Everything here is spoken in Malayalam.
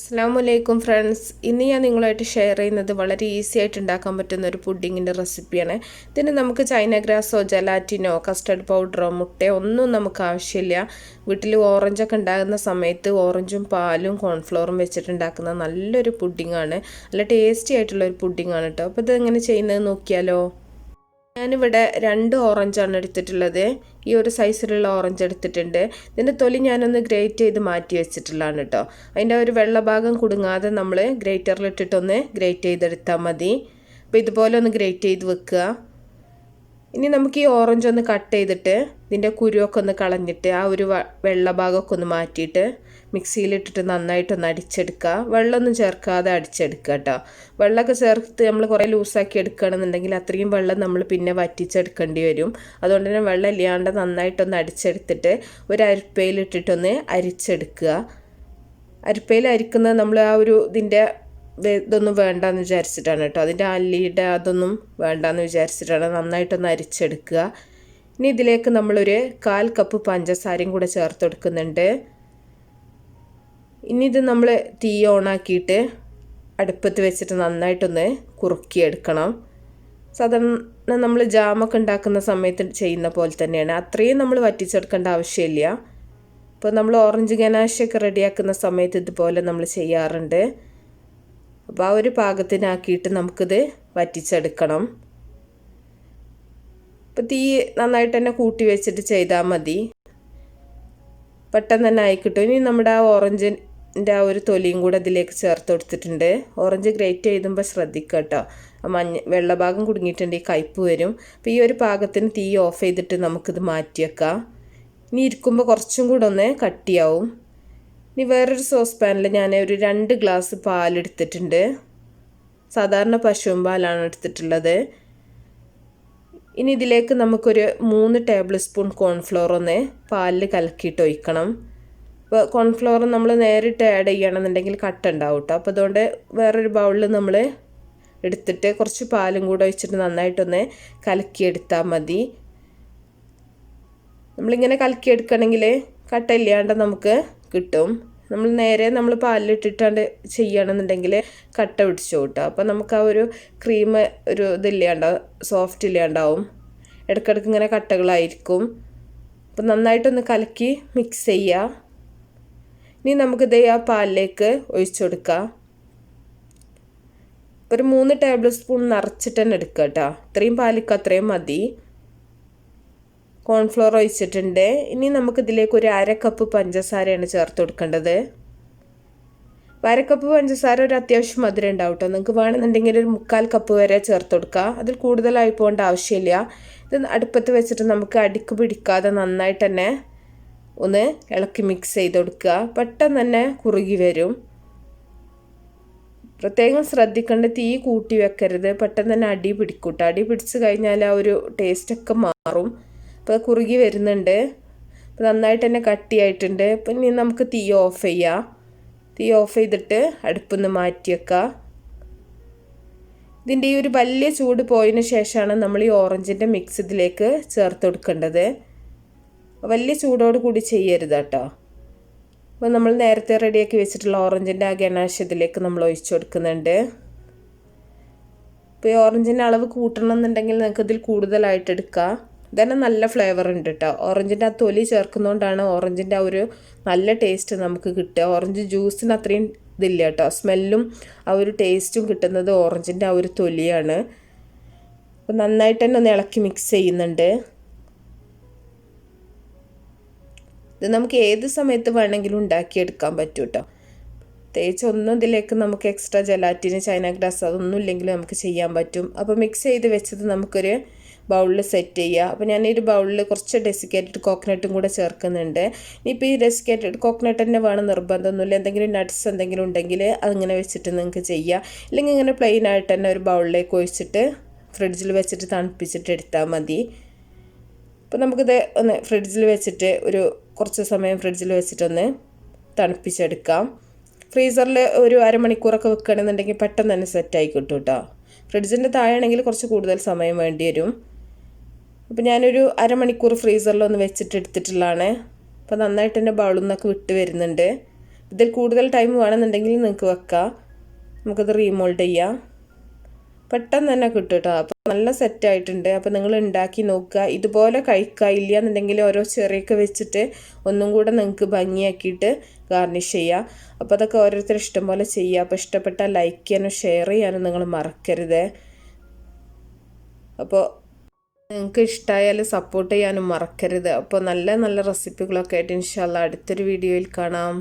അസ്സലാമു ഫ്രണ്ട്സ്. ഇന്ന് ഞാൻ നിങ്ങളായിട്ട് ഷെയർ ചെയ്യുന്നത് വളരെ ഈസി ആയിട്ട് ഉണ്ടാക്കാൻ പറ്റുന്ന ഒരു പുഡിങ്ങിൻ്റെ റെസിപ്പിയാണ്. ഇതിന് നമുക്ക് ചൈനാഗ്രാസോ ജലാറ്റിനോ കസ്റ്റർഡ് പൗഡറോ മുട്ടയോ ഒന്നും നമുക്ക് ആവശ്യമില്ല. വീട്ടിൽ ഓറഞ്ചൊക്കെ ഉണ്ടാകുന്ന സമയത്ത് ഓറഞ്ചും പാലും കോൺഫ്ലോറും വെച്ചിട്ടുണ്ടാക്കുന്ന നല്ലൊരു പുഡിങ്ങാണ്. നല്ല ടേസ്റ്റി ആയിട്ടുള്ള ഒരു പുഡിങ്ങാണ് കേട്ടോ. അപ്പോൾ ഇതെങ്ങനെ ചെയ്യുന്നത് നോക്കിയാലോ. ഞാനിവിടെ 2 ഓറഞ്ചാണ് എടുത്തിട്ടുള്ളത്. ഈ ഒരു സൈസിലുള്ള ഓറഞ്ച് എടുത്തിട്ടുണ്ട്. ഇതിൻ്റെ തൊലി ഞാനൊന്ന് ഗ്രേറ്റ് ചെയ്ത് മാറ്റി വെച്ചിട്ടുള്ളതാണ് കേട്ടോ. അതിൻ്റെ ഒരു വെള്ള ഭാഗം കുടുങ്ങാതെ നമ്മൾ ഗ്രേറ്ററിലിട്ടിട്ടൊന്ന് ഗ്രേറ്റ് ചെയ്തെടുത്താൽ മതി. അപ്പോൾ ഇതുപോലെ ഒന്ന് ഗ്രേറ്റ് ചെയ്ത് വെക്കുക. ഇനി നമുക്ക് ഈ ഓറഞ്ച് ഒന്ന് കട്ട് ചെയ്തിട്ട് ഇതിൻ്റെ കുരുവൊക്കെ ഒന്ന് കളഞ്ഞിട്ട് ആ ഒരു വെള്ള ഭാഗമൊക്കെ ഒന്ന് മാറ്റിയിട്ട് മിക്സിയിലിട്ടിട്ട് നന്നായിട്ടൊന്ന് അടിച്ചെടുക്കുക. വെള്ളമൊന്നും ചേർക്കാതെ അടിച്ചെടുക്കുക കേട്ടോ. വെള്ളമൊക്കെ ചേർത്ത് നമ്മൾ കുറേ ലൂസാക്കി എടുക്കുകയാണെന്നുണ്ടെങ്കിൽ അത്രയും വെള്ളം നമ്മൾ പിന്നെ വറ്റിച്ചെടുക്കേണ്ടി വരും. അതുകൊണ്ട് തന്നെ വെള്ളം ഇല്ലാണ്ട് നന്നായിട്ടൊന്ന് അടിച്ചെടുത്തിട്ട് ഒരു അരിപ്പയിലിട്ടിട്ടൊന്ന് അരിച്ചെടുക്കുക. അരിപ്പയിൽ അരിക്കുന്നത് നമ്മൾ ആ ഒരു ഇതിൻ്റെ ഇതൊന്നും വേണ്ടാന്ന് വിചാരിച്ചിട്ടാണ് കേട്ടോ. അതിൻ്റെ അല്ലിയുടെ അതൊന്നും വേണ്ടാന്ന് വിചാരിച്ചിട്ടാണ്. നന്നായിട്ടൊന്ന് അരിച്ചെടുക്കുക. ഇനി ഇതിലേക്ക് നമ്മളൊരു 1/4 കപ്പ് പഞ്ചസാരയും കൂടെ ചേർത്ത് കൊടുക്കുന്നുണ്ട്. ഇനി ഇത് നമ്മൾ തീ ഓണാക്കിയിട്ട് അടുപ്പത്ത് വെച്ചിട്ട് നന്നായിട്ടൊന്ന് കുറുക്കിയെടുക്കണം. സാധാരണ നമ്മൾ ജാമൊക്കെ ഉണ്ടാക്കുന്ന സമയത്ത് ചെയ്യുന്ന പോലെ തന്നെയാണ്. അത്രയും നമ്മൾ വറ്റിച്ചെടുക്കേണ്ട ആവശ്യമില്ല. ഇപ്പോൾ നമ്മൾ ഓറഞ്ച് ഗനാശയൊക്കെ റെഡിയാക്കുന്ന സമയത്ത് ഇതുപോലെ നമ്മൾ ചെയ്യാറുണ്ട്. അപ്പോൾ ആ ഒരു പാകത്തിനാക്കിയിട്ട് നമുക്കിത് വറ്റിച്ചെടുക്കണം. ഇപ്പോൾ തീ നന്നായിട്ട് തന്നെ കൂട്ടി വെച്ചിട്ട് ചെയ്താൽ മതി. പെട്ടെന്ന് തന്നെ ആയിക്കിട്ടും. ഇനി നമ്മുടെ ആ ഓറഞ്ചിൻ്റെ ആ ഒരു തൊലിയും കൂടെ ഇതിലേക്ക് ചേർത്ത് കൊടുത്തിട്ടുണ്ട്. ഓറഞ്ച് ഗ്രേറ്റ് ചെയ്തുമ്പോൾ ശ്രദ്ധിക്കുക കേട്ടോ. വെള്ള ഭാഗം കുടുങ്ങിയിട്ടുണ്ട്, ഈ കയ്പ്പ് വരും. അപ്പോൾ ഈ ഒരു പാകത്തിന് തീ ഓഫ് ചെയ്തിട്ട് നമുക്കിത് മാറ്റി വെക്കാം. ഇനി ഇരിക്കുമ്പോൾ കുറച്ചും കൂടെ ഒന്ന് കട്ടിയാവും. ഇനി വേറൊരു സോസ് പാനിൽ ഞാൻ ഒരു 2 ഗ്ലാസ് പാലെടുത്തിട്ടുണ്ട്. സാധാരണ പശുവും പാലാണ് എടുത്തിട്ടുള്ളത്. ഇനി ഇതിലേക്ക് നമുക്കൊരു 3 ടേബിൾ സ്പൂൺ കോൺഫ്ലോർ ഒന്ന് പാലിൽ കലക്കിയിട്ട് ഒഴിക്കണം. അപ്പോൾ കോൺഫ്ലോർ നമ്മൾ നേരിട്ട് ആഡ് ചെയ്യണമെന്നുണ്ടെങ്കിൽ കട്ട ഉണ്ടാവും കേട്ടോ. അപ്പോൾ അതുകൊണ്ട് വേറൊരു ബൗളിൽ നമ്മൾ എടുത്തിട്ട് കുറച്ച് പാലും കൂടെ ഒഴിച്ചിട്ട് നന്നായിട്ടൊന്ന് കലക്കിയെടുത്താൽ മതി. നമ്മളിങ്ങനെ കലക്കിയെടുക്കണമെങ്കിൽ കട്ട ഇല്ലാണ്ട് നമുക്ക് കിട്ടും. നമ്മൾ പാലിലിട്ടിട്ടാണ്ട് ചെയ്യുകയാണെന്നുണ്ടെങ്കിൽ കട്ട പിടിച്ചു കിട്ടും. അപ്പോൾ നമുക്ക് ആ ഒരു ക്രീം ഒരു ഇതില്ലാണ്ടാവും, സോഫ്റ്റ് ഇല്ലാണ്ടാവും. ഇടയ്ക്കിടയ്ക്ക് ഇങ്ങനെ കട്ടകളായിരിക്കും. അപ്പോൾ നന്നായിട്ടൊന്ന് കലക്കി മിക്സ് ചെയ്യുക. ഇനി നമുക്കിത് ആ പാലിലേക്ക് ഒഴിച്ചു കൊടുക്കാം. ഒരു 3 ടേബിൾ സ്പൂൺ നിറച്ചിട്ട് തന്നെ എടുക്കുക കേട്ടോ. ഇത്രയും പാലിക്ക് അത്രയും മതി. കോൺഫ്ലോർ ഒഴിച്ചിട്ടുണ്ട്. ഇനി നമുക്കിതിലേക്ക് ഒരു 1/2 കപ്പ് പഞ്ചസാരയാണ് ചേർത്ത് കൊടുക്കേണ്ടത്. 1/2 കപ്പ് പഞ്ചസാര ഒരു അത്യാവശ്യം മധുരം ഉണ്ടാവും കേട്ടോ. നിങ്ങൾക്ക് വേണമെന്നുണ്ടെങ്കിൽ ഒരു 3/4 കപ്പ് വരെ ചേർത്ത് കൊടുക്കുക. അതിൽ കൂടുതലായി പോകേണ്ട ആവശ്യമില്ല. ഇത് അടുപ്പത്ത് വെച്ചിട്ട് നമുക്ക് അടിക്ക് പിടിക്കാതെ നന്നായിട്ട് തന്നെ ഒന്ന് ഇളക്കി മിക്സ് ചെയ്ത് കൊടുക്കുക. പെട്ടെന്ന് തന്നെ കുറുകി വരും. പ്രത്യേകം ശ്രദ്ധിക്കേണ്ട, തീ കൂട്ടി വെക്കരുത്. പെട്ടെന്ന് തന്നെ അടി പിടിക്കൂട്ടോ. അടി പിടിച്ച് കഴിഞ്ഞാൽ ആ ഒരു ടേസ്റ്റൊക്കെ മാറും. അപ്പോൾ കുറുകി വരുന്നുണ്ട്. അപ്പോൾ നന്നായിട്ട് തന്നെ കട്ടിയായിട്ടുണ്ട്. അപ്പം ഇനി നമുക്ക് തീ ഓഫ് ചെയ്യാം. തീ ഓഫ് ചെയ്തിട്ട് അടുപ്പൊന്ന് മാറ്റി വെക്കാം. ഇതിൻ്റെ ഈ ഒരു വലിയ ചൂട് പോയതിന് ശേഷമാണ് നമ്മൾ ഈ ഓറഞ്ചിൻ്റെ മിക്സ് ഇതിലേക്ക് ചേർത്ത് കൊടുക്കേണ്ടത്. വലിയ ചൂടോട് കൂടി ചെയ്യരുത് കേട്ടോ. അപ്പോൾ നമ്മൾ നേരത്തെ റെഡിയാക്കി വെച്ചിട്ടുള്ള ഓറഞ്ചിൻ്റെ ആ ഗനാശ് ഇതിലേക്ക് നമ്മൾ ഒഴിച്ചു കൊടുക്കുന്നുണ്ട്. ഇപ്പോൾ ഈ ഓറഞ്ചിൻ്റെ അളവ് കൂട്ടണം എന്നുണ്ടെങ്കിൽ നിങ്ങൾക്ക് ഇതിൽ കൂടുതലായിട്ട് എടുക്കാം. ഇതന്നെ നല്ല ഫ്ലേവർ ഉണ്ട് കേട്ടോ. ഓറഞ്ചിൻ്റെ ആ തൊലി ചേർക്കുന്നതുകൊണ്ടാണ് ഓറഞ്ചിൻ്റെ ആ ഒരു നല്ല ടേസ്റ്റ് നമുക്ക് കിട്ടുക. ഓറഞ്ച് ജ്യൂസിന് അത്രയും ഇതില്ല കേട്ടോ. സ്മെല്ലും ആ ഒരു ടേസ്റ്റും കിട്ടുന്നത് ഓറഞ്ചിൻ്റെ ആ ഒരു തൊലിയാണ്. അപ്പോൾ നന്നായിട്ട് തന്നെ ഒന്ന് ഇളക്കി മിക്സ് ചെയ്യുന്നുണ്ട്. ഇത് നമുക്ക് ഏത് സമയത്ത് വേണമെങ്കിലും ഉണ്ടാക്കിയെടുക്കാൻ പറ്റും കേട്ടോ. പ്രത്യേകിച്ച് ഒന്നും ഇതിലേക്ക് നമുക്ക് എക്സ്ട്രാ ജലാറ്റിന് ചൈനാഗ്രാസ് അതൊന്നും ഇല്ലെങ്കിലും നമുക്ക് ചെയ്യാൻ പറ്റും. അപ്പോൾ മിക്സ് ചെയ്ത് വെച്ചത് നമുക്കൊരു ബൗളിൽ സെറ്റ് ചെയ്യുക. അപ്പോൾ ഞാൻ ഈ ഒരു ബൗളിൽ കുറച്ച് ഡെസിക്കേറ്റഡ് കോക്കനട്ടും കൂടെ ചേർക്കുന്നുണ്ട്. ഇനിയിപ്പോൾ ഈ ഡെസിക്കേറ്റഡ് കോക്കനട്ട് തന്നെ വേണം നിർബന്ധമൊന്നുമില്ല. എന്തെങ്കിലും നട്ട്സ് എന്തെങ്കിലും ഉണ്ടെങ്കിൽ അതിങ്ങനെ വെച്ചിട്ട് നിങ്ങൾക്ക് ചെയ്യാം. ഇല്ലെങ്കിൽ ഇങ്ങനെ പ്ലെയിൻ ആയിട്ട് തന്നെ ഒരു ബൗളിലേക്ക് ഒഴിച്ചിട്ട് ഫ്രിഡ്ജിൽ വെച്ചിട്ട് തണുപ്പിച്ചിട്ട് എടുത്താൽ മതി. അപ്പോൾ നമുക്കിത് ഒന്ന് ഫ്രിഡ്ജിൽ വെച്ചിട്ട് ഒരു കുറച്ച് സമയം ഫ്രിഡ്ജിൽ വെച്ചിട്ടൊന്ന് തണുപ്പിച്ചെടുക്കാം. ഫ്രീസറിൽ ഒരു അരമണിക്കൂറൊക്കെ വെക്കുകയാണെന്നുണ്ടെങ്കിൽ പെട്ടെന്ന് തന്നെ സെറ്റായി കിട്ടും കേട്ടോ. ഫ്രിഡ്ജിൻ്റെ താഴെയാണെങ്കിൽ കുറച്ച് കൂടുതൽ സമയം വേണ്ടി വരും. അപ്പോൾ ഞാനൊരു അരമണിക്കൂർ ഫ്രീസറിലൊന്ന് വെച്ചിട്ട് എടുത്തിട്ടുള്ളതാണ്. അപ്പോൾ നന്നായിട്ട് തന്നെ ബൗളിൽ നിന്നൊക്കെ വിട്ട് വരുന്നുണ്ട്. ഇതിൽ കൂടുതൽ ടൈം വേണമെന്നുണ്ടെങ്കിൽ നിങ്ങൾക്ക് വെക്കാം. നമുക്കത് റീമോൾഡ് ചെയ്യാം. പെട്ടെന്ന് തന്നെ കിട്ടും കേട്ടോ. അപ്പോൾ നല്ല സെറ്റായിട്ടുണ്ട്. അപ്പോൾ നിങ്ങൾ ഉണ്ടാക്കി നോക്കുക. ഇതുപോലെ കഴിക്കുക. ഇല്ല എന്നുണ്ടെങ്കിൽ ഓരോ ചെറിയൊക്കെ വെച്ചിട്ട് ഒന്നും കൂടെ നിങ്ങൾക്ക് ഭംഗിയാക്കിയിട്ട് ഗാർണിഷ് ചെയ്യുക. അപ്പോൾ അതൊക്കെ ഓരോരുത്തർ ഇഷ്ടം പോലെ ചെയ്യുക. അപ്പോൾ ഇഷ്ടപ്പെട്ടാൽ ലൈക്ക് ചെയ്യാനും ഷെയർ ചെയ്യാനും നിങ്ങൾ മറക്കരുത്. അപ്പോൾ നിങ്ങൾക്ക് ഇഷ്ടമായാൽ സപ്പോർട്ട് ചെയ്യാനും മറക്കരുത്. അപ്പോൾ നല്ല നല്ല റെസിപ്പികളൊക്കെ ആയിട്ട് ഇൻഷാ അല്ലാഹ് അടുത്തൊരു വീഡിയോയിൽ കാണാം.